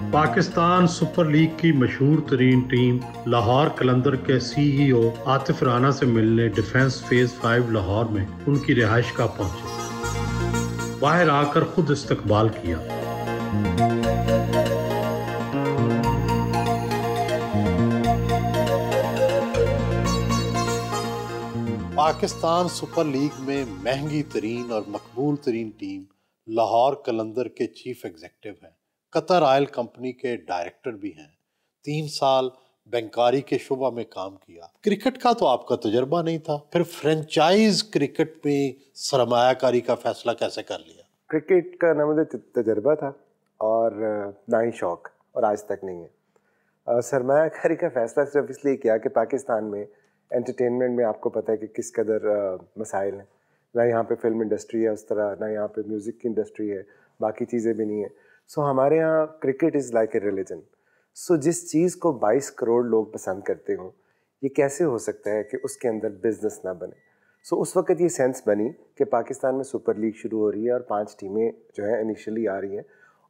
Pakistan super league की मशहूर तरीन टीम लाहौर कलंदर के सीईओ आतिफ राना से मिलने डिफेंस फेज 5 लाहौर में उनकी रिहाइश का पहुंचे। बाहर आकर खुद इस्तकबाल किया। पाकिस्तान सुपर लीग में महंगी तरीन और मकबूल तरीन टीम लाहौर कलंदर के चीफ एग्जीक्यूटिव हैं। कतर ऑयल कंपनी के डायरेक्टर भी हैं। 3 साल बैंकारी के शुबा में काम किया। क्रिकेट का तो आपका तजुर्बा नहीं था, फिर फ्रेंचाइज क्रिकेट में सरमायाकारी का फैसला कैसे कर लिया? क्रिकेट का ना मुझे तजुर्बा था और ना ही शौक, और आज तक नहीं है। सरमायाकारी का फैसला सिर्फ इसलिए किया कि पाकिस्तान में एंटरटेनमेंट में आपको पता है कि किस कदर मसाइल हैं। ना यहाँ पे फिल्म इंडस्ट्री है उस तरह, ना यहाँ पे म्यूज़िक की इंडस्ट्री है, बाकी चीज़ें भी नहीं है। सो हमारे यहाँ cricket is like a religion. So जिस चीज़ को 22 करोड़ लोग पसंद करते हों, ये कैसे हो सकता है कि उसके अंदर बिजनेस ना बने। सो उस वक्त ये सेंस बनी कि पाकिस्तान में सुपर लीग शुरू हो रही है और 5 टीमें जो है इनिशियली आ रही हैं,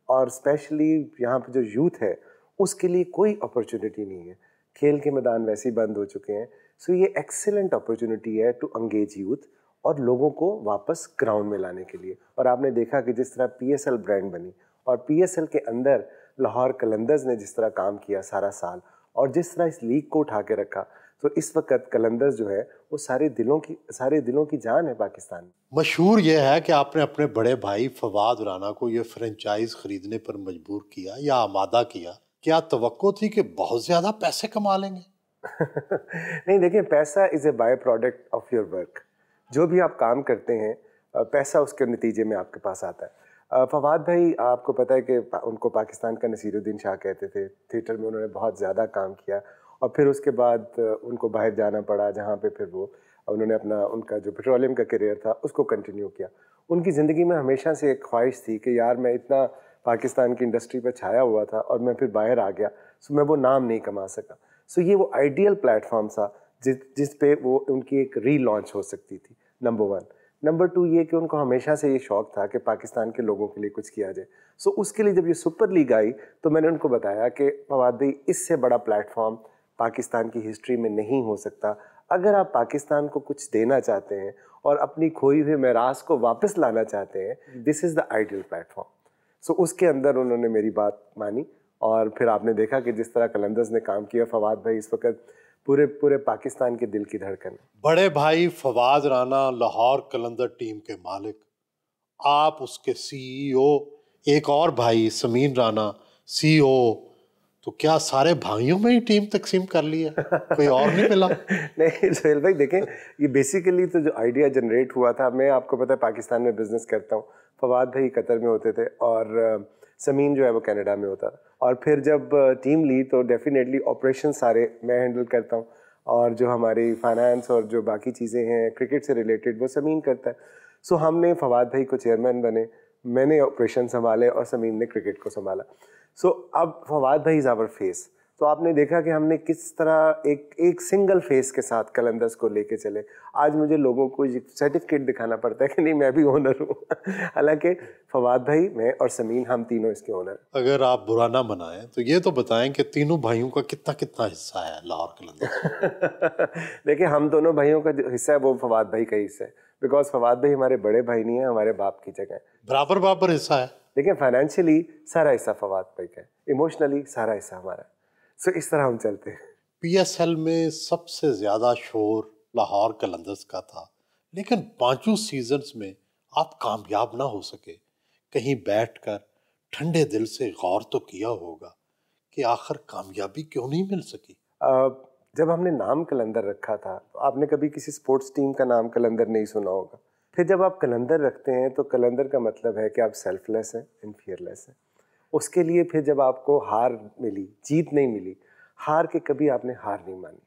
और स्पेशली यहाँ पे जो यूथ है उसके लिए कोई अपॉर्चुनिटी नहीं है। खेल के मैदान वैसे ही बंद हो चुके हैं। सो ये एक्सीलेंट अपॉर्चुनिटी है टू एंगेज यूथ और लोगों को वापस ग्राउंड में लाने के लिए। और आपने देखा कि जिस तरह PSL ब्रांड बनी और PSL के अंदर लाहौर कलंदर्स ने जिस तरह काम किया सारा साल, और जिस तरह इस लीग को उठा के रखा, तो इस वक्त कलंदर्स जो है वो सारे दिलों की जान है पाकिस्तान में। मशहूर ये है कि आपने अपने बड़े भाई फवाद राना को ये फ्रेंचाइज खरीदने पर मजबूर किया या आमादा किया। क्या तवक्को थी कि बहुत ज्यादा पैसे कमा लेंगे? नहीं, देखिए, पैसा is a by product of your work. जो भी आप काम करते हैं पैसा उसके नतीजे में आपके पास आता है। फवाद भाई, आपको पता है कि उनको पाकिस्तान का नसीरुद्दीन शाह कहते थे। थिएटर में उन्होंने बहुत ज़्यादा काम किया और फिर उसके बाद उनको बाहर जाना पड़ा, जहाँ पे फिर वो उन्होंने उनका जो पेट्रोलियम का करियर था उसको कंटिन्यू किया। उनकी ज़िंदगी में हमेशा से एक ख्वाहिश थी कि यार मैं इतना पाकिस्तान की इंडस्ट्री पर छाया हुआ था और मैं फिर बाहर आ गया, सो मैं वो नाम नहीं कमा सका। सो ये वो आइडियल प्लेटफॉर्म था जिस पे वो उनकी एक रीलॉन्च हो सकती थी, नंबर 1। नंबर 2 ये कि उनको हमेशा से ये शौक था कि पाकिस्तान के लोगों के लिए कुछ किया जाए। सो उसके लिए जब ये सुपर लीग आई तो मैंने उनको बताया कि फवाद भाई, इससे बड़ा प्लेटफॉर्म पाकिस्तान की हिस्ट्री में नहीं हो सकता। अगर आप पाकिस्तान को कुछ देना चाहते हैं और अपनी खोई हुई मीरास को वापस लाना चाहते हैं, this is the ideal platform. So उसके अंदर उन्होंने मेरी बात मानी और फिर आपने देखा कि जिस तरह कलंदर्स ने काम किया। फवाद भाई इस वक्त पूरे पाकिस्तान के दिल की धड़कन। बड़े भाई फवाद राना लाहौर कलंदर टीम के मालिक, आप उसके सीईओ, एक और भाई समीन राना CEO। तो क्या सारे भाइयों में ही टीम तकसीम कर लिया? कोई और नहीं मिला? नहीं सोहेल भाई, देखें, ये बेसिकली तो जो आइडिया जनरेट हुआ था, मैं आपको पता है पाकिस्तान में बिजनेस करता हूँ, फवाद भाई कतर में होते थे और समीन जो है वो कनाडा में होता था। और फिर जब टीम ली तो डेफिनेटली ऑपरेशन सारे मैं हैंडल करता हूँ और जो हमारी फाइनेंस और जो बाकी चीज़ें हैं क्रिकेट से रिलेटेड वो समीन करता है। सो हमने फवाद भाई को चेयरमैन बने, मैंने ऑपरेशन संभाले और समीन ने क्रिकेट को संभाला। सो अब फवाद भाई इज़ आवर फेस। तो आपने देखा कि हमने किस तरह एक सिंगल फेस के साथ कलंदर्स को लेके चले। आज मुझे लोगों को सर्टिफिकेट दिखाना पड़ता है कि नहीं मैं भी ओनर हूँ। हालांकि फवाद भाई, मैं और समीन, हम तीनों इसके ओनर। अगर आप बुरा ना मनाएं तो ये तो बताएं कि तीनों भाइयों का कितना कितना हिस्सा है लाहौर कलंदर? देखिए, हम दोनों भाइयों का जो हिस्सा है वो फवाद भाई का हिस्सा है, बिकॉज फवाद भाई हमारे बड़े भाई नहीं है, हमारे बाप की जगह है। बराबर बराबर हिस्सा है। देखिए, फाइनेंशियली सारा हिस्सा फवाद भाई का है, इमोशनली सारा हिस्सा हमारा है। सो इस तरह हम चलते हैं। PSL में सबसे ज्यादा शोर लाहौर कलंदर्स का था, लेकिन 5 सीजन्स में आप कामयाब ना हो सके। कहीं बैठकर ठंडे दिल से गौर तो किया होगा कि आखिर कामयाबी क्यों नहीं मिल सकी? जब हमने नाम कलंदर रखा था तो आपने कभी किसी स्पोर्ट्स टीम का नाम कलंदर नहीं सुना होगा। फिर जब आप कलंदर रखते हैं तो कलंदर का मतलब है कि आप सेल्फलेस हैं एंड फियरलेस हैं। उसके लिए फिर जब आपको हार मिली, जीत नहीं मिली, हार के कभी आपने हार नहीं मानी।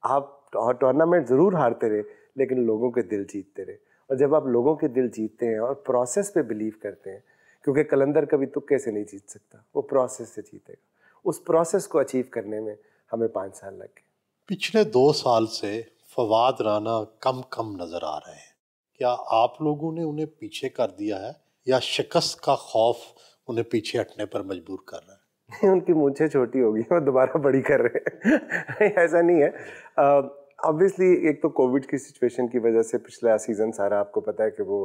आप टूर्नामेंट ज़रूर हारते रहे लेकिन लोगों के दिल जीतते रहे। और जब आप लोगों के दिल जीतते हैं और प्रोसेस पे बिलीव करते हैं, क्योंकि कलंदर कभी तुक्के से नहीं जीत सकता, वो प्रोसेस से जीतेगा। उस प्रोसेस को अचीव करने में हमें 5 साल लग गए। पिछले 2 साल से फवाद राना कम कम नजर आ रहे हैं। क्या आप लोगों ने उन्हें पीछे कर दिया है या शिकस्त का खौफ उन्हें पीछे हटने पर मजबूर कर रहा है? उनकी मूंछें छोटी होगी, वो दोबारा बड़ी कर रहे हैं। ऐसा नहीं है। ऑब्वियसली एक तो कोविड की सिचुएशन की वजह से पिछला सीज़न सारा आपको पता है कि वो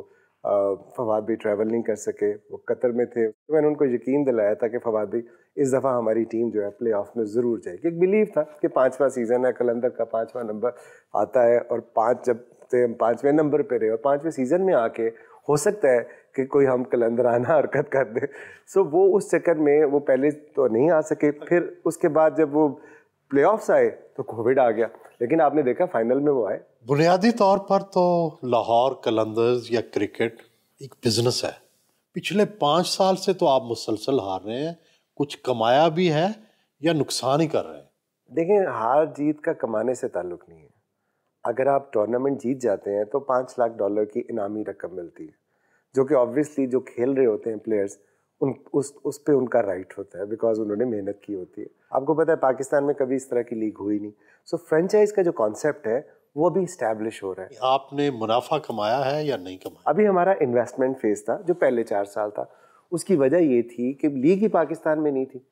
फवाद भी ट्रैवल नहीं कर सके, वो कतर में थे। तो मैंने उनको यकीन दिलाया था कि फवाद भाई इस दफ़ा हमारी टीम जो है प्ले ऑफ में ज़रूर जाएगी। एक बिलीव था कि 5वां सीज़न है, कलंदर का 5वां नंबर आता है और 5 जब से हम 5वें नंबर पे रहे और 5वें सीज़न में आके हो सकता है कि कोई हम कलंदराना हरकत कर दे। सो वो उस चक्कर में वो पहले तो नहीं आ सके, फिर उसके बाद जब वो प्लेऑफ्स आए तो कोविड आ गया, लेकिन आपने देखा फाइनल में वो आए। बुनियादी तौर पर तो लाहौर कलंदर्स या क्रिकेट एक बिजनेस है। पिछले 5 साल से तो आप मुसलसल हार रहे हैं, कुछ कमाया भी है या नुकसान ही कर रहे हैं? देखें, हार जीत का कमाने से ताल्लुक नहीं है। अगर आप टूर्नामेंट जीत जाते हैं तो $5 लाख की इनामी रकम मिलती है, जो कि ऑब्वियसली जो खेल रहे होते हैं प्लेयर्स उस पे उनका राइट होता है, बिकॉज उन्होंने मेहनत की होती है। आपको पता है पाकिस्तान में कभी इस तरह की लीग हुई नहीं। सो फ्रेंचाइज का जो कॉन्सेप्ट है वो अभी इस्टेब्लिश हो रहा है। आपने मुनाफा कमाया है या नहीं कमाया? अभी हमारा इन्वेस्टमेंट फेज था जो पहले 4 साल था, उसकी वजह ये थी कि लीग ही पाकिस्तान में नहीं थी।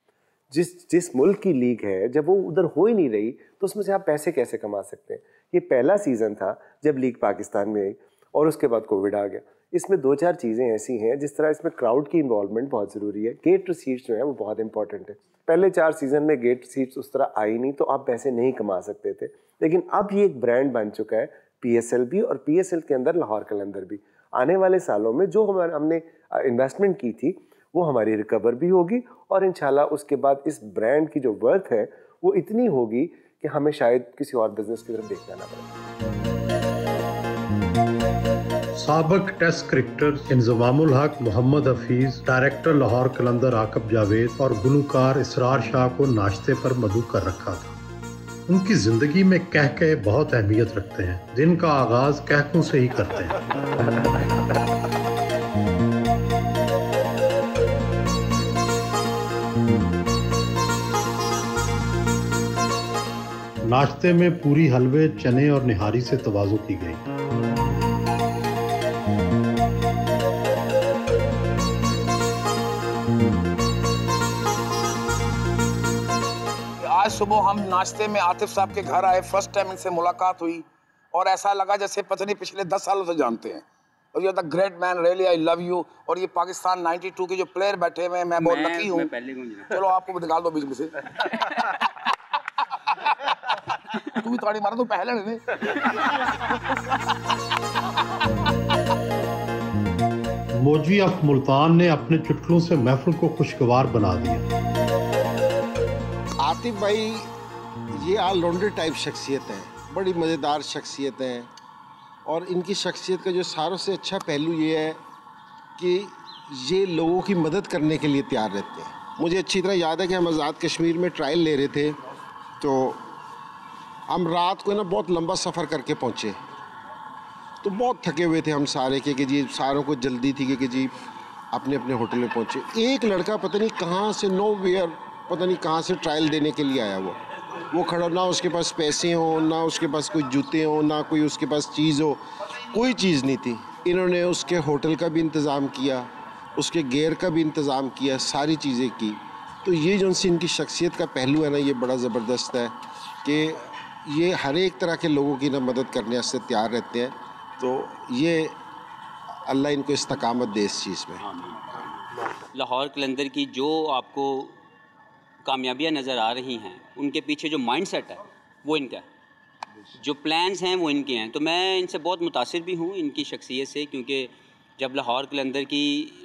जिस मुल्क की लीग है जब वो उधर हो ही नहीं रही तो उसमें से आप पैसे कैसे कमा सकते हैं। ये पहला सीज़न था जब लीग पाकिस्तान में आई और उसके बाद कोविड आ गया। इसमें 2-4 चीज़ें ऐसी हैं, जिस तरह इसमें क्राउड की इन्वॉल्वमेंट बहुत ज़रूरी है। गेट रिसीट्स जो है वो बहुत इंपॉर्टेंट है। पहले 4 सीज़न में गेट रिसीट्स उस तरह आई नहीं तो आप पैसे नहीं कमा सकते थे, लेकिन अब ये एक ब्रांड बन चुका है PSL भी, और PSL के अंदर लाहौर कलंदर भी। आने वाले सालों में जो हमने इन्वेस्टमेंट की थी वो हमारी रिकवर भी होगी, और इंशाल्लाह उसके बाद इस ब्रांड की जो वर्थ है वो इतनी होगी कि हमें शायद किसी और बिजनेस की तरफ देखना ना पड़े। साबिक टेस्ट क्रिकेटर इंजमामुल हक, मोहम्मद हफीज, डायरेक्टर लाहौर कलंदर आकब जावेद और गुलूकार इसरार शाह को नाश्ते पर मदऊ कर रखा था। उनकी जिंदगी में कहके बहुत अहमियत रखते हैं, दिन का आगाज कहकों से ही करते हैं। नाश्ते में पूरी, हलवे, चने और निहारी से तवाज़ु की गई। आज सुबह हम नाश्ते में आतिफ साहब के घर आए, फर्स्ट टाइम इनसे मुलाकात हुई और ऐसा लगा जैसे पता नहीं पिछले 10 सालों से जानते हैं। और you are the great man, really I love you. और ये पाकिस्तान 92 के जो प्लेयर बैठे हुए हैं, मैं बहुत लकी हूँ। चलो आपको निकाल दो बीच में से। तू भी ताड़ी मारा तो पहले नहीं। मोजी ऑफ मुल्तान ने अपने चुटकुलों से महफिल को खुशगवार बना दिया। आतिफ भाई ये ऑलराउंडर टाइप शख्सियत है, बड़ी मज़ेदार शख्सियत है, और इनकी शख्सियत का जो सारों से अच्छा पहलू ये है कि ये लोगों की मदद करने के लिए तैयार रहते हैं। मुझे अच्छी तरह याद है कि हम आज़ाद कश्मीर में ट्रायल ले रहे थे, तो हम रात को ना बहुत लंबा सफ़र करके पहुँचे, तो बहुत थके हुए थे हम सारे कि जी सारों को जल्दी थी कि जी अपने अपने होटल में पहुँचे। एक लड़का पता नहीं कहाँ से, नो वेयर, पता नहीं कहाँ से ट्रायल देने के लिए आया। वो खड़ा, ना उसके पास पैसे हो, ना उसके पास कोई जूते हो, ना कोई उसके पास चीज़ हो, कोई चीज़ नहीं थी। इन्होंने उसके होटल का भी इंतज़ाम किया, उसके गेयर का भी इंतज़ाम किया, सारी चीज़ें की। तो ये जो इनकी शख्सियत का पहलू है ना, ये बड़ा ज़बरदस्त है कि ये हर एक तरह के लोगों की ना मदद करने से तैयार रहते हैं। तो ये अल्लाह इनको इस्तकामत दे इस चीज़ में। लाहौर कलंदर की जो आपको कामयाबियाँ नज़र आ रही हैं, उनके पीछे जो माइंडसेट है वो इनका है, जो प्लान्स हैं वो इनके हैं। तो मैं इनसे बहुत मुतासिर भी हूँ इनकी शख्सियत से, क्योंकि जब लाहौर कलंदर की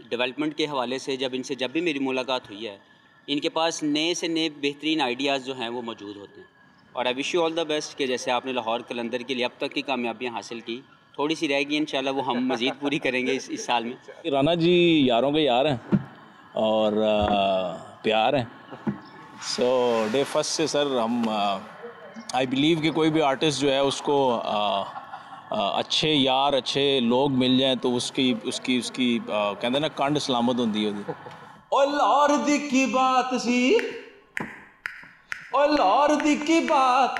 डेवलपमेंट के हवाले से जब भी मेरी मुलाकात हुई है, इनके पास नए से नए बेहतरीन आइडियाज़ जो हैं वो मौजूद होते हैं। और I wish you all the best कि जैसे आपने लाहौर कलंदर के लिए अब तक की कामयाबियाँ हासिल की, थोड़ी सी रहेगी इंशाल्लाह वो हम मज़ीद पूरी करेंगे इस साल में। राना जी यारों के यार हैं और प्यार हैं। सो डे फर्स्ट से सर हम आई बिलीव कि कोई भी आर्टिस्ट जो है उसको अच्छे यार, अच्छे लोग मिल जाएं तो उसकी कहते ना कंड सलामत होंदी है। ओ लाहौर दी की बात सी, ओ लाहौर दी की बात,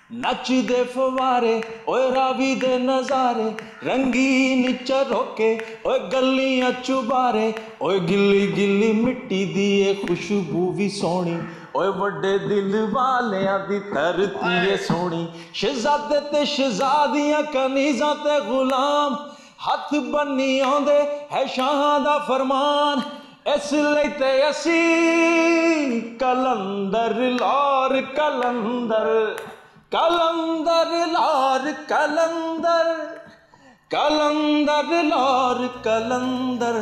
नचदे फवारे ओए रावी दे नजारे रंगीन चरोके ओए गलियां चुबारे ओए गिल्ली गिल्ली मिट्टी दी ए खुशबू भी सोनी ओए वड्डे दिल वालियां दी धरती ए सोनी शहजादे ते शहजादियां कनीज़ां ते गुलाम हथ बन्नी आंदे है शाहां दा फरमान इस लई ते असी कलंदर लार कलंदर कलंदर लार कलंदर कलंदर लार कलंदर।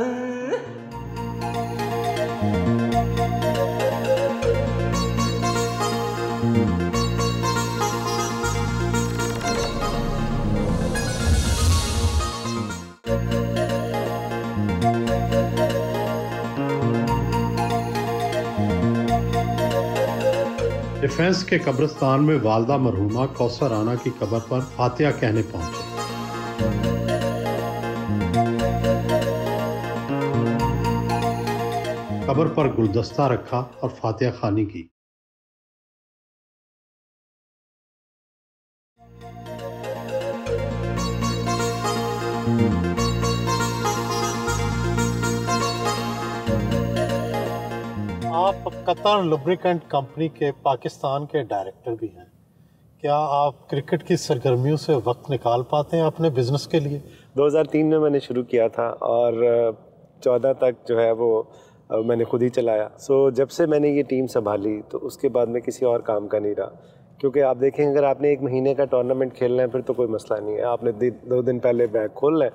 डिफेंस के कब्रिस्तान में वालदा मरहूमा कौसर राना की कब्र पर फातिहा कहने पहुंचे। कब्र पर गुलदस्ता रखा और फातिहा खानी की। आप कतर लुब्रिकेंट कंपनी के पाकिस्तान के डायरेक्टर भी हैं। क्या आप क्रिकेट की सरगर्मियों से वक्त निकाल पाते हैं अपने बिजनेस के लिए? 2003 में मैंने शुरू किया था और 14 तक जो है वो मैंने खुद ही चलाया। सो जब से मैंने ये टीम संभाली तो उसके बाद में किसी और काम का नहीं रहा, क्योंकि आप देखें अगर आपने 1 महीने का टूर्नामेंट खेलना है फिर तो कोई मसला नहीं है, आपने 2 दिन पहले बैग खोलना है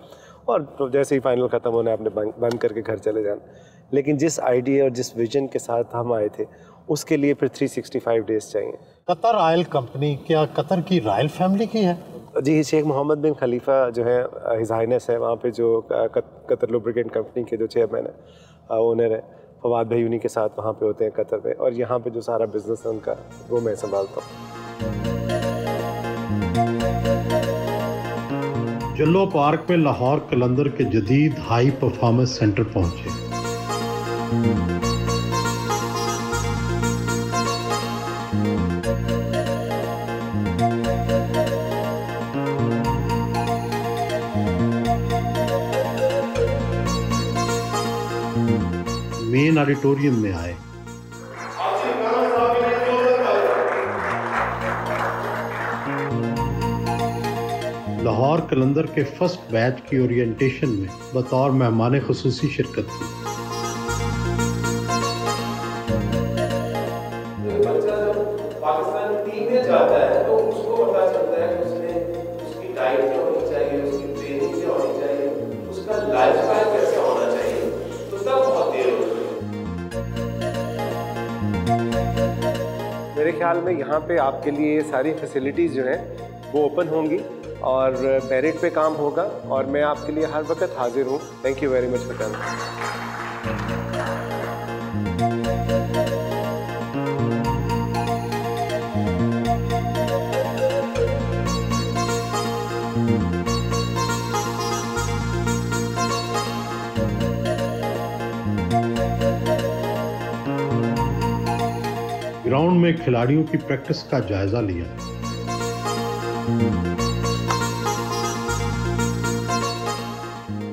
और तो जैसे ही फाइनल ख़त्म होना है आपने बंद करके घर चले जाना। लेकिन जिस आइडिया और जिस विजन के साथ हम आए थे उसके लिए फिर 365 डेज चाहिए। कतर ऑयल कंपनी क्या कतर की रॉयल फैमिली की है? जी, शेख मोहम्मद बिन खलीफा जो है हिज हाइनेस है वहाँ पे, जो कतर लुब्रिकेंट कंपनी के जो चेयरमैन है, ओनर है, फवाद भाई उन्हीं के साथ वहाँ पे होते हैं कतर में, और यहाँ पे जो सारा बिजनेस है उनका वो मैं संभालता हूँ। जल्लो पार्क में लाहौर कलंदर के जदीद हाई परफॉर्मेंस सेंटर पहुंचे। मेन ऑडिटोरियम में आए। लाहौर कलंदर के फर्स्ट बैच की ओरिएंटेशन में बतौर मेहमान खुसूसी शिरकत की। बच्चा जब पाकिस्तान टीम में जाता है तो उसको पता चलता है कि उसकी डाइट क्या होनी चाहिए, उसकी ट्रेनिंग क्या होनी चाहिए, उसका लाइफस्टाइल कैसे होना चाहिए, तो तब बहुत देर होती है। मेरे ख्याल में यहाँ पे आपके लिए सारी फैसिलिटीज़ जो हैं वो ओपन होंगी और मेरिट पे काम होगा, और मैं आपके लिए हर वक्त हाजिर हूँ। Thank you very much for coming. Ground में खिलाड़ियों की प्रैक्टिस का जायजा लिया।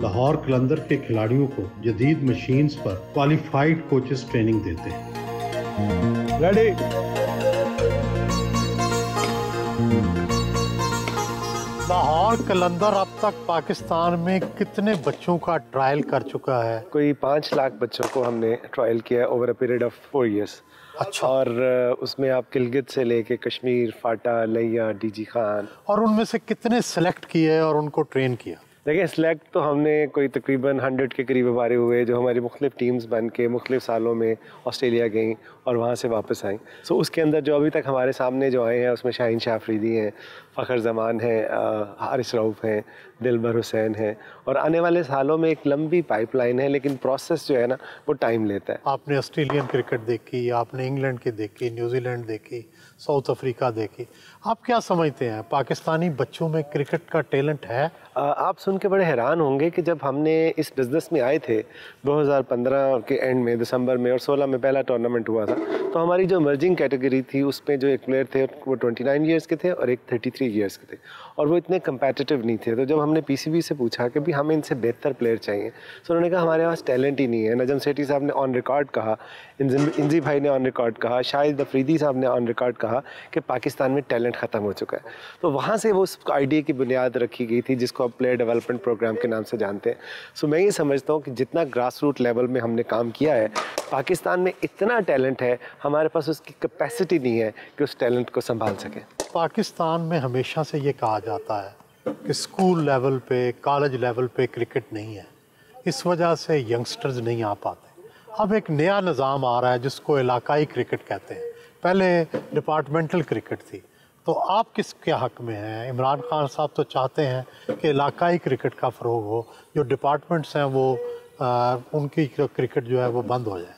लाहौर कलंदर के खिलाड़ियों को जदीद मशीन्स पर क्वालिफाइड कोचेस ट्रेनिंग देते हैं। रेडी। लाहौर कलंदर अब तक पाकिस्तान में कितने बच्चों का ट्रायल कर चुका है? कोई 5 लाख बच्चों को हमने ट्रायल किया over a period of 4 years. अच्छा। और उसमें आप किलगित से लेके कश्मीर, फाटा, लिया, डीजी खान। और उनमें से कितने सेलेक्ट किए और उनको ट्रेन किया? देखिए, सिलेक्ट तो हमने कोई तकरीबन 100 के करीब हमारे हुए जो हमारी मुख्तलिफ टीम्स बन के मुख्तलिफ सालों में ऑस्ट्रेलिया गई और वहाँ से वापस आई। सो उसके अंदर जो अभी तक हमारे सामने जो आए हैं उसमें शाहीन शाह अफरीदी हैं, फ़खर जमान हैं, हारिस रऊफ़ हैं, दिलबर हुसैन हैं, और आने वाले सालों में एक लंबी पाइपलाइन है, लेकिन प्रोसेस जो है ना वो टाइम लेता है। आपने ऑस्ट्रेलियन क्रिकेट देखी, आपने इंग्लैंड की देखी, न्यूजीलैंड देखी, साउथ अफ्रीका देखी, आप क्या समझते हैं पाकिस्तानी बच्चों में क्रिकेट का टैलेंट है? आप सुन के बड़े हैरान होंगे कि जब हमने इस बिज़नेस में आए थे 2015 के एंड में, दिसंबर में, और 16 में पहला टूर्नामेंट हुआ था, तो हमारी जो इमर्जिंग कैटेगरी थी उसमें जो एक प्लेयर थे वो 29 ईयर्स के थे और एक 33 ईयर्स के थे, और वो इतने कंपेटिटिव नहीं थे। तो जब हमने पीसीबी से पूछा कि भी हमें इनसे बेहतर प्लेयर चाहिए, तो उन्होंने कहा हमारे पास टैलेंट ही नहीं है। नजम सेठी साहब ने ऑन रिकॉर्ड कहा, इंजी भाई ने ऑन रिकॉर्ड कहा, शाहिद अफरीदी साहब ने ऑन रिकॉर्ड कहा कि पाकिस्तान में टैलेंट ख़त्म हो चुका है। तो वहाँ से वो उस आइडिया की बुनियाद रखी गई थी जिसको आप प्लेयर डेवलपमेंट प्रोग्राम के नाम से जानते हैं। सो मैं ये समझता हूँ कि जितना ग्रास रूट लेवल में हमने काम किया है, पाकिस्तान में इतना टैलेंट है, हमारे पास उसकी कैपेसिटी नहीं है कि उस टैलेंट को संभाल सके। पाकिस्तान में हमेशा से ये कहा जाता है कि स्कूल लेवल पे, कॉलेज लेवल पे क्रिकेट नहीं है, इस वजह से यंगस्टर्स नहीं आ पाते। अब एक नया निज़ाम आ रहा है जिसको इलाकाई क्रिकेट कहते हैं, पहले डिपार्टमेंटल क्रिकेट थी। तो आप किसके हक़ में हैं? इमरान खान साहब तो चाहते हैं कि इलाकाई क्रिकेट का फ़रोग हो, जो डिपार्टमेंट्स हैं वो उनकी क्रिकेट जो है वो बंद हो जाए।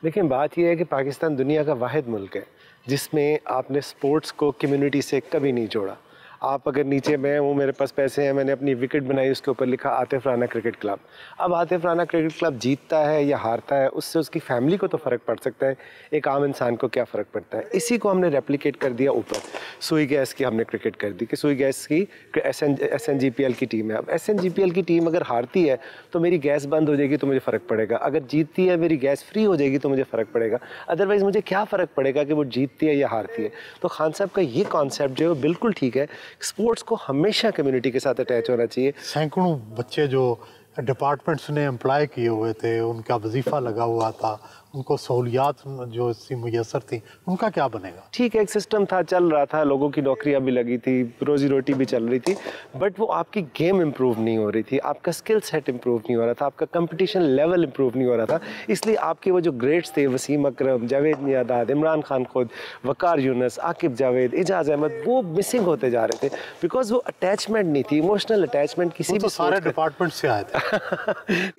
लेकिन बात यह है कि पाकिस्तान दुनिया का वाहिद मुल्क है जिसमें आपने स्पोर्ट्स को कम्युनिटी से कभी नहीं जोड़ा। आप अगर नीचे मैं हूँ, मेरे पास पैसे हैं, मैंने अपनी विकेट बनाई, उसके ऊपर लिखा आतिफ राना क्रिकेट क्लब। अब आतिफ राना क्रिकेट क्लब जीतता है या हारता है, उससे उसकी फैमिली को तो फ़र्क पड़ सकता है, एक आम इंसान को क्या फ़र्क पड़ता है। इसी को हमने रेप्लिकेट कर दिया ऊपर। सुई गैस की हमने क्रिकेट कर दी कि सुई गैस की SNGPL की टीम है। अब SNGPL की टीम अगर हारती है तो मेरी गैस बंद हो जाएगी तो मुझे फ़र्क पड़ेगा, अगर जीतती है मेरी गैस फ्री हो जाएगी तो मुझे फ़र्क पड़ेगा। अदरवाइज़ मुझे क्या फ़र्क पड़ेगा कि वो जीतती है या हारती है। तो खान साहब का ये कॉन्सेप्ट जो है बिल्कुल ठीक है। स्पोर्ट्स को हमेशा कम्युनिटी के साथ अटैच होना चाहिए। सैकड़ों बच्चे जो डिपार्टमेंट्स ने एम्प्लॉय किए हुए थे, उनका वजीफ़ा लगा हुआ था, उनको सहूलियात जो मुयसर थी, उनका क्या बनेगा? ठीक है, एक सिस्टम था, चल रहा था, लोगों की नौकरियां भी लगी थी, रोजी रोटी भी चल रही थी, बट वो आपकी गेम इंप्रूव नहीं हो रही थी, आपका स्किल सेट इंप्रूव नहीं हो रहा था, आपका कंपटीशन लेवल इंप्रूव नहीं हो रहा था। इसलिए आपके वो जो ग्रेड्स थे, वसीम अकरम, जावेद मियादाद, इमरान खान खुद, वकार यूनुस, आकिब जावेद, एजाज अहमद, वो मिसिंग होते जा रहे थे बिकॉज वो अटैचमेंट नहीं थी, इमोशनल अटैचमेंट किसी भी सारे डिपार्टमेंट से आए थे।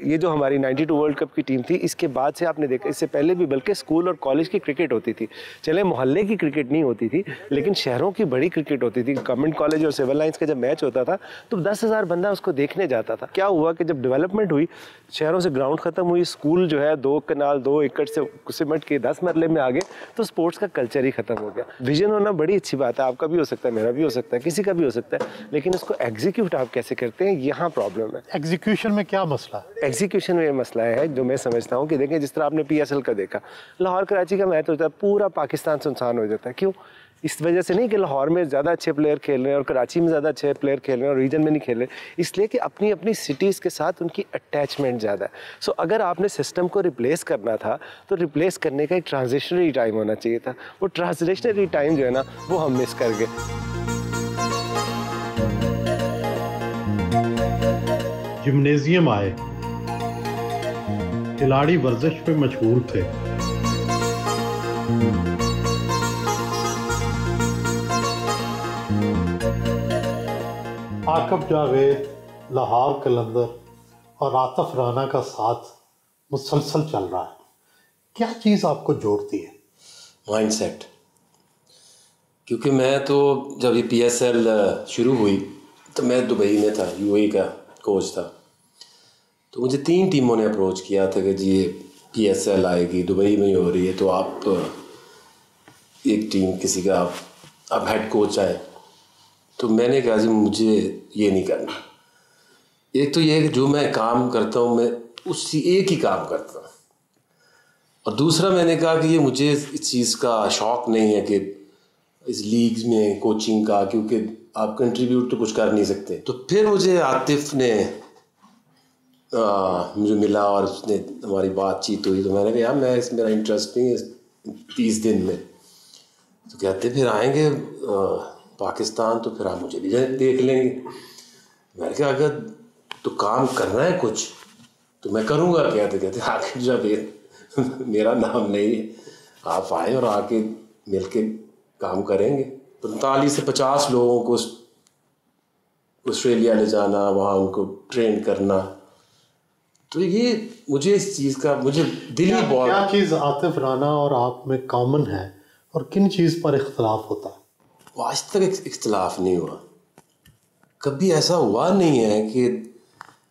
ये जो हमारी 92 वर्ल्ड कप की टीम थी, इसके बाद से आपने देखा, इससे पहले भी बल्कि स्कूल और कॉलेज की क्रिकेट होती थी, चले मोहल्ले की क्रिकेट नहीं होती थी, लेकिन शहरों की बड़ी क्रिकेट होती थी। गवर्नमेंट कॉलेज और सिविल लाइंस का जब मैच होता था तो 10,000 बंदा उसको देखने जाता था। क्या हुआ कि जब डेवलपमेंट हुई, शहरों से ग्राउंड खत्म हुई, स्कूल जो है 2 कनाल 2 एकड़ से सिमट के 10 मरले में आ गए, तो स्पोर्ट्स का कल्चर ही खत्म हो गया। विजन होना बड़ी अच्छी बात है, आपका भी हो सकता है, मेरा भी हो सकता है, किसी का भी हो सकता है, लेकिन उसको एग्जीक्यूट आप कैसे करते हैं, यहाँ प्रॉब्लम है। एग्जीक्यूशन में क्या मसला है? एग्जीक्यूशन में ये मसला है जो मैं समझता हूँ कि देखें, जिस तरह आपने PSL का देखा, लाहौर कराची का मैच होता है, पूरा पाकिस्तान सुनसान हो जाता है। क्यों? इस वजह से नहीं कि लाहौर में ज़्यादा अच्छे प्लेयर खेल रहे हैं और कराची में ज़्यादा अच्छे प्लेयर खेल रहे हैं और रीजन में नहीं खेल रहे, इसलिए कि अपनी अपनी सिटीज़ के साथ उनकी अटैचमेंट ज़्यादा है। सो अगर आपने सिस्टम को रिप्लेस करना था तो रिप्लेस करने का एक ट्रांजिशनरी टाइम होना चाहिए था। वो ट्रांजिशनरी टाइम जो है ना, वो हम मिस कर गए। जिम्नेजियम आए, खिलाड़ी वर्जिश में मशहूर थे, आकिब जावेद, लाहौर कलंदर और आतिफ राना का साथ मुसलसल चल रहा है। क्या चीज़ आपको जोड़ती है? माइंडसेट। क्योंकि मैं तो जब ये PSL शुरू हुई तो मैं दुबई में था, UAE का कोच था, तो मुझे 3 टीमों ने अप्रोच किया था कि जी ये PSL आएगी, दुबई में ही हो रही है, तो आप एक टीम किसी का आप हेड कोच आए। तो मैंने कहा जी मुझे ये नहीं करना। एक तो ये है कि जो मैं काम करता हूँ मैं उसी एक ही काम करता हूँ, और दूसरा मैंने कहा कि ये मुझे इस चीज़ का शौक़ नहीं है कि इस लीग्स में कोचिंग का, क्योंकि आप कंट्रीब्यूट तो कुछ कर नहीं सकते। तो फिर मुझे आतिफ ने मुझे मिला और उसने हमारी बातचीत हुई, तो मैंने कहा यार मेरा इंटरेस्ट नहीं है 30 दिन में। तो कहते फिर आएंगे पाकिस्तान तो फिर आप मुझे भी देख लेंगे। मैंने कहा अगर तो काम करना है कुछ तो मैं करूँगा। कहते आखिर जब मेरा नाम नहीं है, आप आए और आके मिल के काम करेंगे। 45 से 50 लोगों को ऑस्ट्रेलिया ले जाना, वहाँ उनको ट्रेन करना, तो ये मुझे इस चीज़ का मुझे दिल ही बहुत। क्या चीज़ आतिफ राना और आप में कॉमन है और किन चीज़ पर इख्तलाफ होता है? आज तक इख्तलाफ नहीं हुआ, कभी ऐसा हुआ नहीं है कि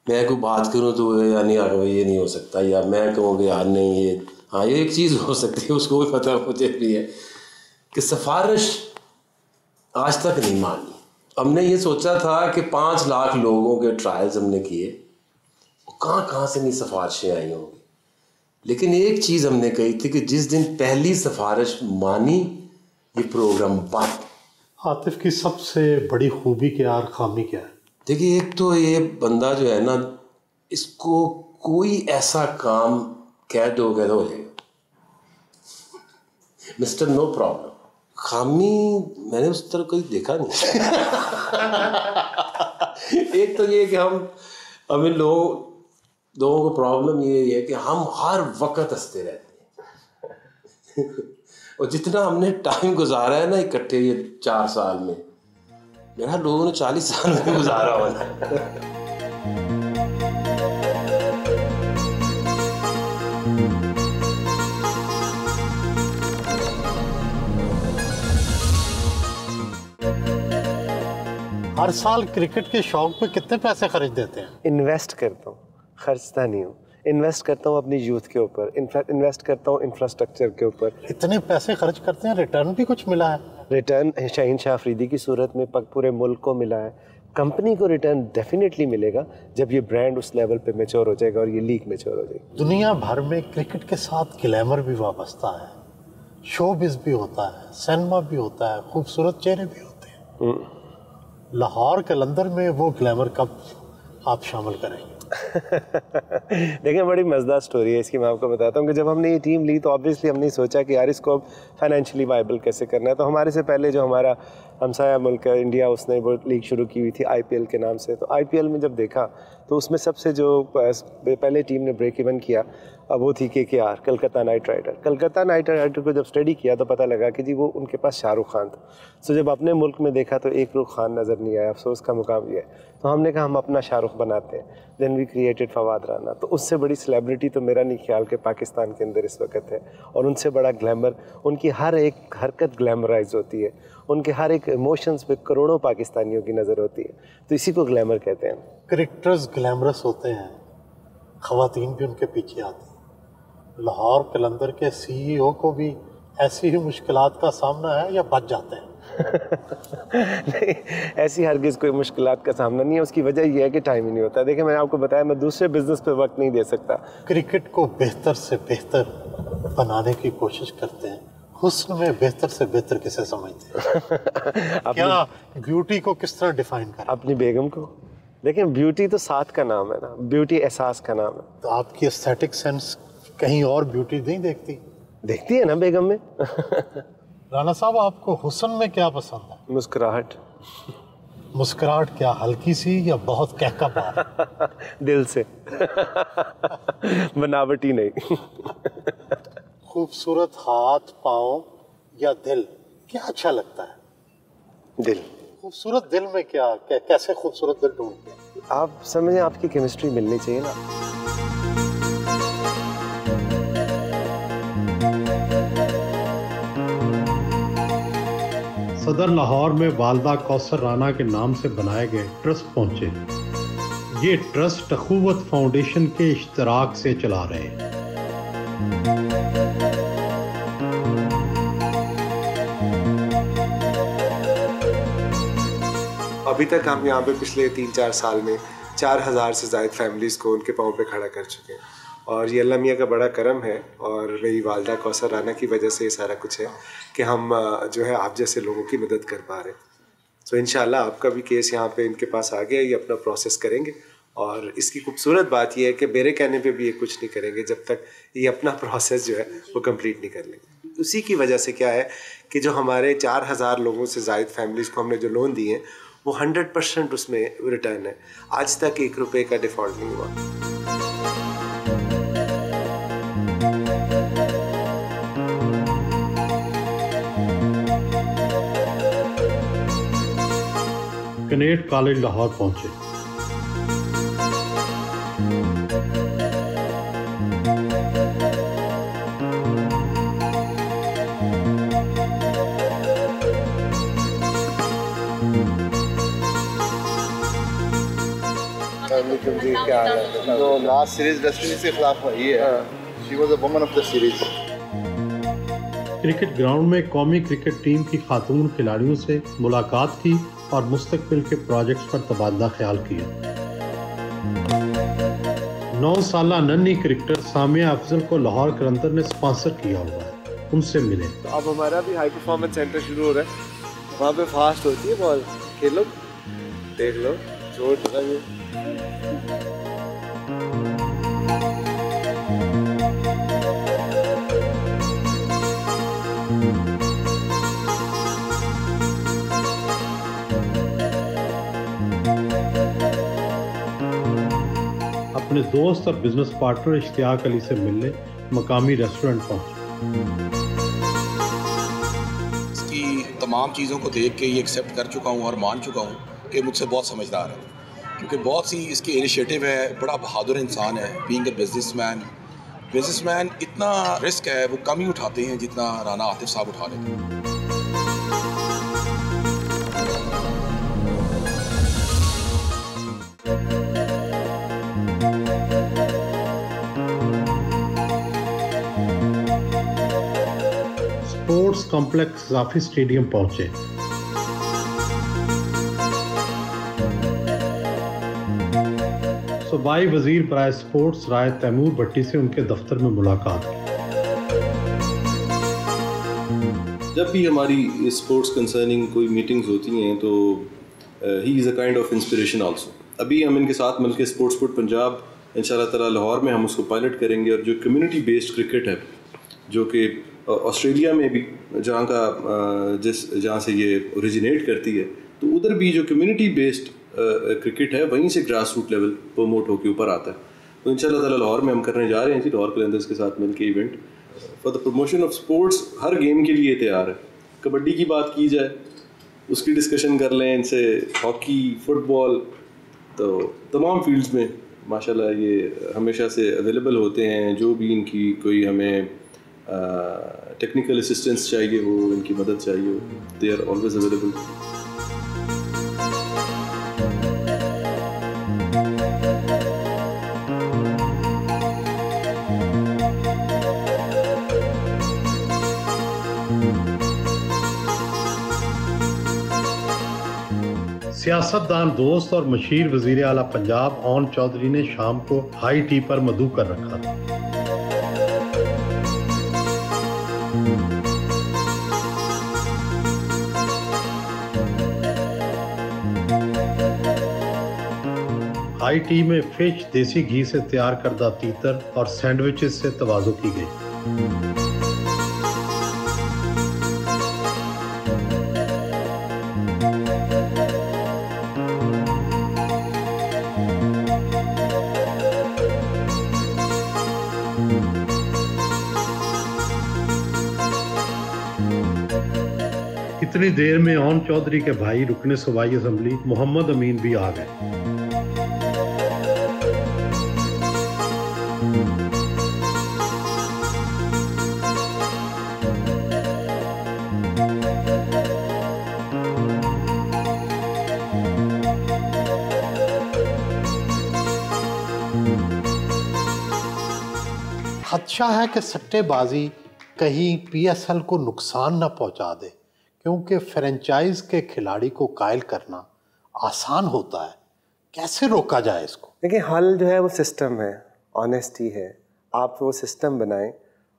मैं कोई बात करूं तो यार नहीं यार ये नहीं हो सकता, या मैं कहूँ कि यार नहीं ये हाँ ये एक चीज़ हो सकती है, उसको भी पता मुझे भी है कि सिफारिश आज तक नहीं मानी। हमने ये सोचा था कि 5 लाख लोगों के ट्रायल्स हमने किए, कहाँ से नहीं सिफारिशें आई होंगी, लेकिन एक चीज़ हमने कही थी कि जिस दिन पहली सिफारिश मानी ये प्रोग्राम बंद। आतिफ की सबसे बड़ी खूबी क्या और खामी क्या है? देखिए, एक तो ये बंदा जो है ना, इसको कोई ऐसा काम कह दो हो जाएगा, मिस्टर नो प्रॉब्लम। खामी मैंने उस तरह कोई देखा नहीं। एक तो ये कि हमें लोगों को प्रॉब्लम ये है कि हम हर वक्त हंसते रहते हैं। और जितना हमने टाइम गुजारा है ना इकट्ठे ये 4 साल में, मेरा लोगों ने 40 साल में गुजारा होना। हर साल क्रिकेट के शौक पे कितने पैसे खर्च देते हैं? इन्वेस्ट करता हूँ, खर्चता नहीं हूँ। इन्वेस्ट करता हूँ अपनी यूथ के ऊपर, इन्वेस्ट करता हूँ इंफ्रास्ट्रक्चर के ऊपर। इतने पैसे खर्च करते हैं, रिटर्न भी कुछ मिला है? रिटर्न शाहीन शाह अफरीदी की सूरत में पूरे मुल्क को मिला है। कंपनी को रिटर्न डेफिनेटली मिलेगा जब ये ब्रांड उस लेवल पे मैच्योर हो जाएगा और ये लीग मैच्योर हो जाएगी। दुनिया भर में क्रिकेट के साथ ग्लैमर भी वाबस्ता है, शोबिज़ भी होता है, सिनेमा भी होता है, खूबसूरत चेहरे भी होते हैं। लाहौर कलंदर में वो ग्लैमर कब आप शामिल करेंगे? देखिए, बड़ी मज़ेदार स्टोरी है इसकी। मैं आपको बताता हूँ कि जब हमने ये टीम ली तो ऑब्वियसली हमने सोचा कि यार इसको अब फाइनेंशियली वाइबल कैसे करना है। तो हमारे से पहले जो हमारा हमसाया मुल्क है इंडिया, उसने वो लीग शुरू की हुई थी IPL के नाम से। तो IPL में जब देखा तो उसमें सबसे जो पहले टीम ने ब्रेक इवन किया वो थी KKR, Calcutta knight rider. Calcutta knight rider को जब स्टडी किया तो पता लगा कि जी वो उनके पास शाहरुख खान था। सो जब अपने मुल्क में देखा तो एक रुख खान नज़र नहीं आया, अफसोस का मुकाम ये है। तो हमने कहा हम अपना शाहरुख बनाते हैं। Then we created Fawad Rana. तो उससे बड़ी सेलिब्रिटी तो मेरा नहीं ख्याल कि पाकिस्तान के अंदर इस वक्त है, और उनसे बड़ा ग्लैमर, उनकी हर एक हरकत ग्लैमराइज होती है, उनके हर एक इमोशंस पे करोड़ों पाकिस्तानियों की नज़र होती है। तो इसी को ग्लैमर कहते हैं। क्रिकेटर्स ग्लैमरस होते हैं, ख़वातीन भी उनके पीछे आती हैं। लाहौर कलंदर के CEO को भी ऐसी ही मुश्किलात का सामना है या बच जाते हैं? नहीं, ऐसी हरगिज़ कोई मुश्किलात का सामना नहीं है। उसकी वजह यह है कि टाइम ही नहीं होता। देखिए, मैंने आपको बताया मैं दूसरे बिजनेस पे वक्त नहीं दे सकता। क्रिकेट को बेहतर से बेहतर बनाने की कोशिश करते हैं। हुस्न में बेहतर से बेहतर किसे समझते हैं? क्या ब्यूटी को किस तरह डिफाइन करें? अपनी बेगम को। देखिए, ब्यूटी तो साथ का नाम है ना, ब्यूटी एहसास का नाम है। तो आपकी एस्थेटिक सेंस कहीं और ब्यूटी नहीं देखती? देखती है ना बेगम में। राना साहब, आपको हुस्न में क्या पसंद है? मुस्कुराहट। मुस्कुराहट क्या हल्की सी या बहुत कहका? दिल से। बनावटी नहीं। खूबसूरत हाथ पाँव या दिल, क्या अच्छा लगता है? दिल। खूबसूरत दिल में क्या कैसे खूबसूरत दिल ढूंढते हैं? आप समझें, आपकी केमिस्ट्री मिलनी चाहिए ना। सदर लाहौर में वालदा कौसर राना के नाम से बनाए गए ट्रस्ट पहुंचे। ये ट्रस्ट अखुवत फाउंडेशन के इश्तराक से चला रहे हैं। अभी तक हम यहाँ पे पिछले 3-4 साल में 4000 से ज़ायद फैमिलीज़ को उनके पाँव पे खड़ा कर चुके हैं, और ये अल्लाह मियाँ का बड़ा करम है और मेरी वालदा कौसर राना की वजह से ये सारा कुछ है कि हम जो है आप जैसे लोगों की मदद कर पा रहे हैं। तो इंशाल्लाह आपका भी केस यहाँ पे इनके पास आ गया, ये अपना प्रोसेस करेंगे। और इसकी खूबसूरत बात यह है कि मेरे कहने पे भी ये कुछ नहीं करेंगे जब तक ये अपना प्रोसेस जो है वो कंप्लीट नहीं कर लेंगे। उसी की वजह से क्या है कि जो हमारे 4000 लोगों से ज़ायद फैमिलीज़ को हमने जो लोन दिए हैं वो 100% उसमें रिटर्न है। आज तक 1 रुपये का डिफ़ॉल्ट नहीं हुआ। कनेट कॉलेज लाहौर पहुंचे। क्या हाल है? तो लास्ट सीरीज वेस्ट इंडीज के खिलाफ हुई है, She was a woman of the series. Cricket ground में कौमी क्रिकेट टीम की खातून खिलाड़ियों से मुलाकात की और मुस्तकबिल के प्रोजेक्ट्स पर तबादला ख्याल किया। 9 साला नन्ही क्रिकेटर सामिया अफजल को लाहौर कलंदर ने स्पॉन्सर किया हुआ है, उनसे मिले। अब हमारा भी हाई परफॉर्मेंस सेंटर शुरू हो रहा है, वहाँ पे फास्ट होती है बॉल, खेलो देख लो, जोर लगाइए। अपने दोस्त और बिजनेस पार्टनर इश्तियाक अली से मिलने मकामी रेस्टोरेंट पहुंचे। इसकी तमाम चीज़ों को देख के ये एक्सेप्ट कर चुका हूँ और मान चुका हूँ कि मुझसे बहुत समझदार है, क्योंकि बहुत सी इसकी इनिशिएटिव है, बड़ा बहादुर इंसान है। बीइंग अ बिजनेसमैन इतना रिस्क है वो कम ही उठाते हैं जितना राना आतिफ साहब उठा लेते हैं। स्पोर्ट्स कॉम्प्लेक्स जाफी स्टेडियम पहुंचे। सूबाई वजीर बराए स्पोर्ट्स राय तैमूर भट्टी से उनके दफ्तर में मुलाकात की। जब भी हमारी स्पोर्ट्स कंसर्निंग कोई मीटिंग्स होती हैं तो he is a kind of inspiration also. अभी हम इनके साथ मिलकर स्पोर्ट्स फुट पंजाब इंशाल्लाह ताला लाहौर में हम उसको पायलट करेंगे, और जो कम्युनिटी बेस्ड क्रिकेट है जो कि ऑस्ट्रेलिया में भी जहाँ से ये ओरिजिनेट करती है, तो उधर भी जो कम्युनिटी बेस्ड क्रिकेट है वहीं से ग्रास रूट लेवल प्रमोट होकर ऊपर आता है। तो इंशाल्लाह ताला लाहौर में हम करने जा रहे हैं जी, लाहौर कलंदर्स के साथ मिलकर event for the promotion of sports. Her game के लिए तैयार है। कबड्डी की बात की जाए उसकी डिस्कशन कर लें इनसे, हॉकी, फुटबॉल, तो तमाम फील्ड्स में माशाल्लाह ये हमेशा से अवेलेबल होते हैं। जो भी इनकी कोई हमें टेक्निकल असिस्टेंस चाहिए हो, इनकी मदद चाहिए हो, दे आर ऑलवेज अवेलेबल। सियासतदान दोस्त और मशीर वजीर आला पंजाब ओन चौधरी ने शाम को हाई टी पर मदऊ कर रखा था। हाई टी में फिश, देसी घी से तैयार करदा तीतर और सैंडविचेस से तवाज़ो की गई। इतनी देर में ओन चौधरी के भाई रुकने सूबाई असम्बली मोहम्मद अमीन भी आ गए। खदशा है कि सट्टेबाजी कहीं पीएसएल को नुकसान न पहुंचा दे, क्योंकि फ्रेंचाइज के खिलाड़ी को कायल करना आसान होता है। कैसे रोका जाए इसको? देखिए, हल जो है वो सिस्टम है, ऑनेस्टी है। आप वो सिस्टम बनाएं,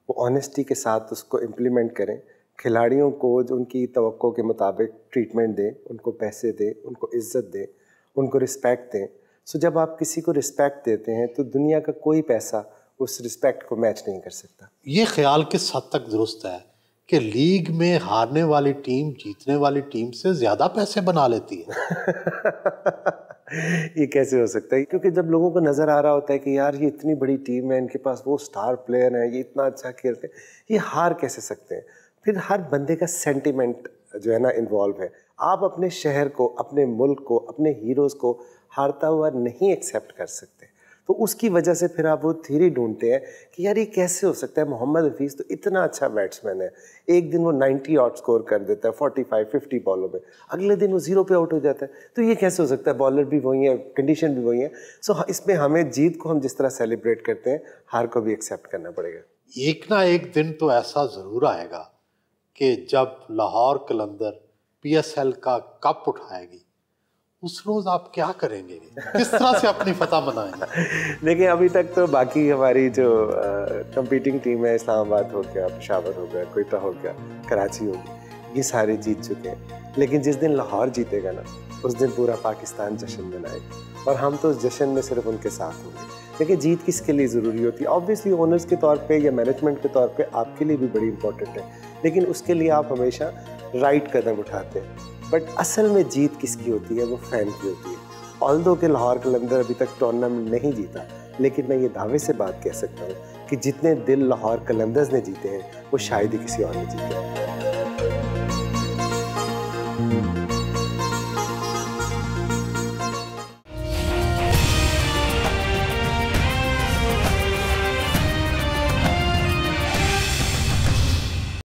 वो ऑनेस्टी के साथ उसको इम्प्लीमेंट करें। खिलाड़ियों को जो उनकी तवक्को के मुताबिक ट्रीटमेंट दें, उनको पैसे दें, उनको इज़्ज़त दें, उनको रिस्पेक्ट दें। सो जब आप किसी को रिस्पेक्ट देते हैं तो दुनिया का कोई पैसा उस रिस्पेक्ट को मैच नहीं कर सकता। ये ख्याल किस हद तक दुरुस्त है कि लीग में हारने वाली टीम जीतने वाली टीम से ज़्यादा पैसे बना लेती है? ये कैसे हो सकता है? क्योंकि जब लोगों को नज़र आ रहा होता है कि यार ये इतनी बड़ी टीम है, इनके पास वो स्टार प्लेयर है, ये इतना अच्छा खेलते हैं, ये हार कैसे सकते हैं? फिर हर बंदे का सेंटिमेंट जो है ना इन्वॉल्व है। आप अपने शहर को, अपने मुल्क को, अपने हीरोज़ को हारता हुआ नहीं एक्सेप्ट कर सकते। तो उसकी वजह से फिर आप वो थ्योरी ढूंढते हैं कि यार ये कैसे हो सकता है, मोहम्मद हफीज़ तो इतना अच्छा बैट्समैन है, एक दिन वो 90 आउट स्कोर कर देता है 45-50 बॉलों में, अगले दिन वो 0 पे आउट हो जाता है, तो ये कैसे हो सकता है, बॉलर भी वही है, कंडीशन भी वही है। सो इसमें हमें जीत को हम जिस तरह सेलिब्रेट करते हैं, हार को भी एक्सेप्ट करना पड़ेगा। एक ना एक दिन तो ऐसा ज़रूर आएगा कि जब लाहौर कलंदर PSL का कप उठाएगी, उस रोज़ आप क्या करेंगे, किस तरह से अपनी फतह मनाएंगे? देखिए अभी तक तो बाकी हमारी जो कंपीटिंग टीम है, इस्लामाबाद हो गया, पेशावर हो गया, कोयटा हो गया, कराची हो गई, ये सारे जीत चुके हैं। लेकिन जिस दिन लाहौर जीतेगा ना, उस दिन पूरा पाकिस्तान जश्न मनाएगा और हम तो उस जश्न में सिर्फ उनके साथ होंगे। देखिए जीत किसके लिए ज़रूरी होती है? ऑब्वियसली ओनर्स के तौर पे या मैनेजमेंट के तौर पे आपके लिए भी बड़ी इंपॉर्टेंट है, लेकिन उसके लिए आप हमेशा राइट कदम उठाते हैं। बट असल में जीत किसकी होती है? वो फ़ैन की होती है। ऑल्दो के लाहौर कलंदर अभी तक टूर्नामेंट नहीं जीता, लेकिन मैं ये दावे से बात कह सकता हूँ कि जितने दिल लाहौर कलंदर्स ने जीते हैं वो शायद ही किसी और ने जीते हैं।